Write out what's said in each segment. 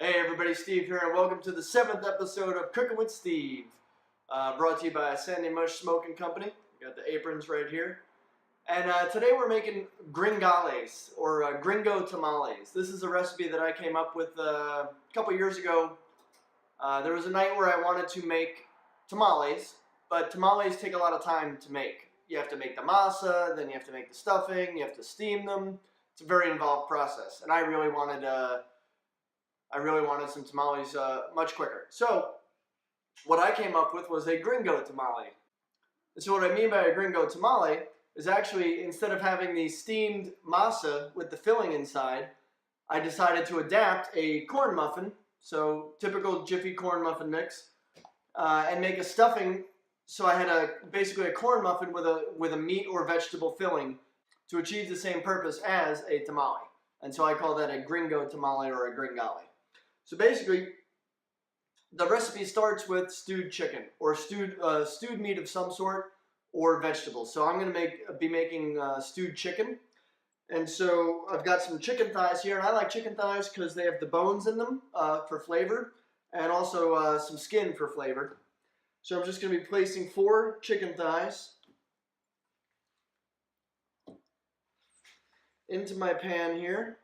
Hey everybody, Steve here, and welcome to the 7th episode of Cooking with Steve. Brought to you by Sandy Mush Smoking Company. We got the aprons right here. And today we're making Gringales, or Gringo Tamales. This is a recipe that I came up with a couple years ago. There was a night where I wanted to make tamales, but tamales take a lot of time to make. You have to make the masa, then you have to make the stuffing, you have to steam them. It's a very involved process, and I really wanted some tamales much quicker. So what I came up with was a Gringo tamale. And so what I mean by a Gringo tamale is actually, instead of having the steamed masa with the filling inside, I decided to adapt a corn muffin, so typical Jiffy corn muffin mix, and make a stuffing. So I had basically a corn muffin with a meat or vegetable filling to achieve the same purpose as a tamale. And so I call that a Gringo tamale or a Gringale. So basically, the recipe starts with stewed chicken or stewed meat of some sort or vegetables. So I'm going to be making stewed chicken. And so I've got some chicken thighs here, and I like chicken thighs because they have the bones in them for flavor, and also some skin for flavor. So I'm just going to be placing 4 chicken thighs into my pan here,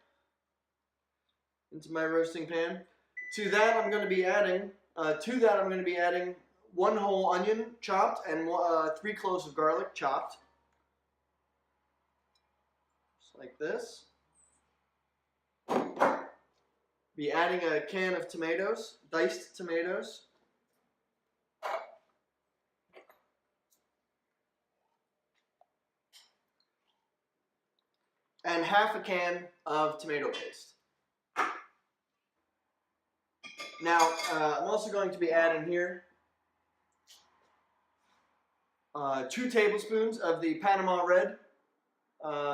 into my roasting pan. To that I'm going to be adding 1 whole onion chopped and 3 cloves of garlic chopped, just like this. Be adding a can of tomatoes, diced tomatoes. And half a can of tomato paste. Now, I'm also going to be adding here 2 tablespoons of the Panama Red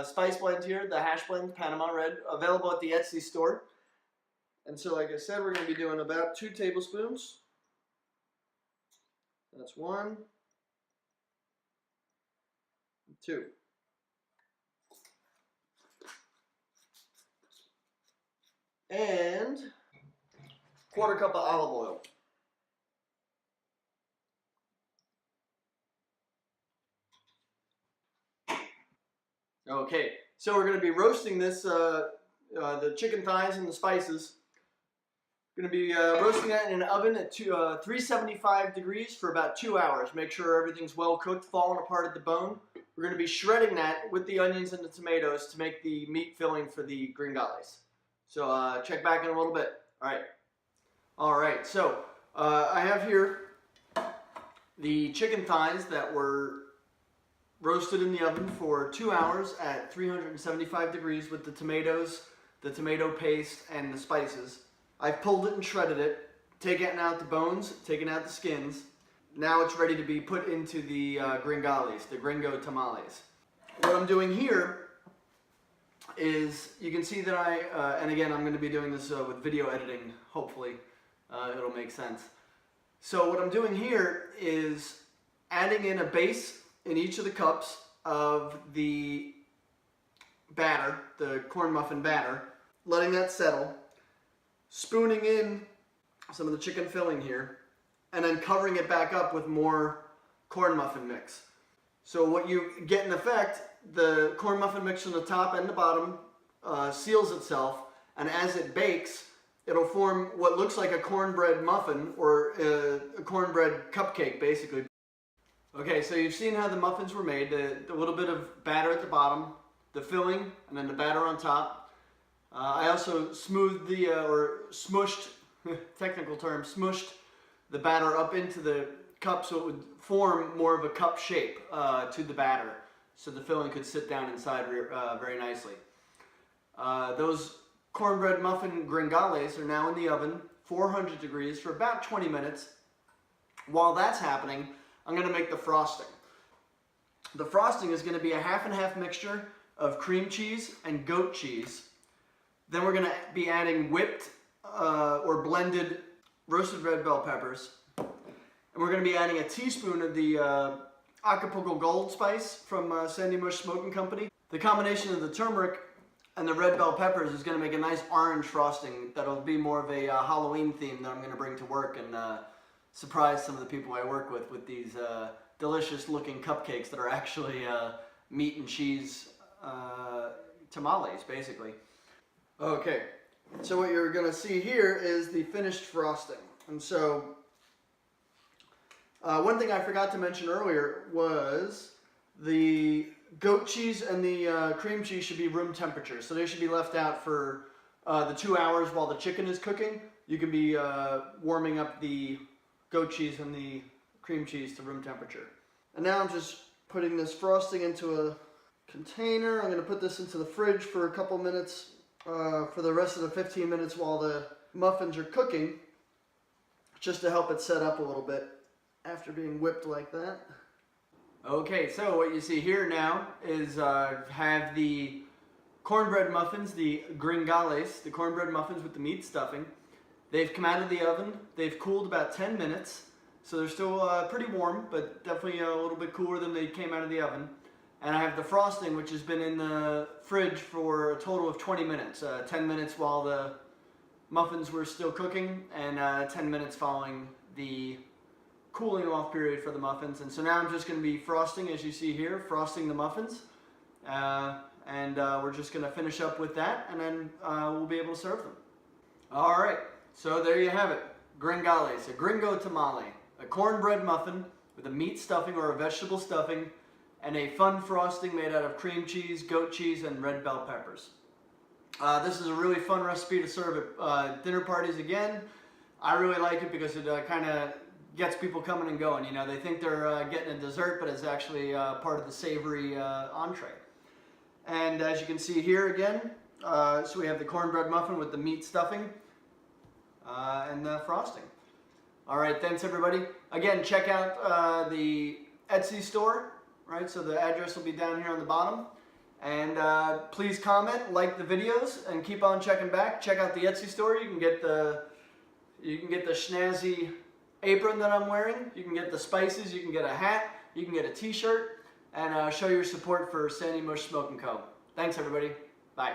spice blend here, the hash blend Panama Red, available at the Etsy store. And so, like I said, we're going to be doing about 2 tablespoons. That's 1, 2. And 1/4 cup of olive oil. Okay, so we're going to be roasting this, the chicken thighs and the spices. We're going to be roasting that in an oven at 375 degrees for about 2 hours. Make sure everything's well cooked, falling apart at the bone. We're going to be shredding that with the onions and the tomatoes to make the meat filling for the Gringales. So check back in a little bit. All right, so I have here the chicken thighs that were roasted in the oven for 2 hours at 375 degrees with the tomatoes, the tomato paste, and the spices. I've pulled it and shredded it, taken out the bones, taken out the skins. Now it's ready to be put into the Gringales, the Gringo Tamales. What I'm doing here is, you can see that and again I'm going to be doing this with video editing, hopefully. It'll make sense. So what I'm doing here is adding in a base in each of the cups of the batter, the corn muffin batter, letting that settle, spooning in some of the chicken filling here, and then covering it back up with more corn muffin mix. So what you get in effect, the corn muffin mix from the top and the bottom seals itself, and as it bakes, it'll form what looks like a cornbread muffin, or a cornbread cupcake, basically. Okay, so you've seen how the muffins were made. The little bit of batter at the bottom, the filling, and then the batter on top. I also smoothed or smushed, technical term, smushed the batter up into the cup so it would form more of a cup shape to the batter, so the filling could sit down inside very nicely. Those cornbread muffin Gringales are now in the oven, 400 degrees, for about 20 minutes. While that's happening, I'm going to make the frosting. The frosting is going to be a half and half mixture of cream cheese and goat cheese. Then we're going to be adding whipped or blended roasted red bell peppers. And we're going to be adding a teaspoon of the Acapulco Gold spice from Sandy Mush Smoking Company. The combination of the turmeric And the red bell peppers is going to make a nice orange frosting that'll be more of a Halloween theme that I'm going to bring to work and surprise some of the people I work with these delicious looking cupcakes that are actually meat and cheese tamales, basically. Okay, so what you're going to see here is the finished frosting. And so one thing I forgot to mention earlier was the goat cheese and the cream cheese should be room temperature. So they should be left out for the 2 hours while the chicken is cooking. You can be warming up the goat cheese and the cream cheese to room temperature. And now I'm just putting this frosting into a container. I'm going to put this into the fridge for a couple minutes for the rest of the 15 minutes while the muffins are cooking, just to help it set up a little bit after being whipped like that. Okay, so what you see here now is have the cornbread muffins, the Gringales, the cornbread muffins with the meat stuffing. They've come out of the oven. They've cooled about 10 minutes, so they're still pretty warm, but definitely a little bit cooler than they came out of the oven. And I have the frosting, which has been in the fridge for a total of 20 minutes. 10 minutes while the muffins were still cooking, and 10 minutes following the cooling off period for the muffins. And so now I'm just going to be frosting, as you see here, frosting the muffins. And we're just going to finish up with that, and then we'll be able to serve them. All right, so there you have it. Gringales, a Gringo Tamale, a cornbread muffin with a meat stuffing or a vegetable stuffing, and a fun frosting made out of cream cheese, goat cheese, and red bell peppers. This is a really fun recipe to serve at dinner parties again. I really like it because it kind of gets people coming and going. You know, they think they're getting a dessert, but it's actually part of the savory entree. And as you can see here again, so we have the cornbread muffin with the meat stuffing and the frosting. All right, thanks everybody. Again, check out the Etsy store, right? So the address will be down here on the bottom. And please comment, like the videos, and keep on checking back. Check out the Etsy store. You can get the snazzy apron that I'm wearing. You can get the spices. You can get a hat. You can get a T-shirt, and show your support for Sandy Mush Smoke & Co. Thanks everybody. Bye.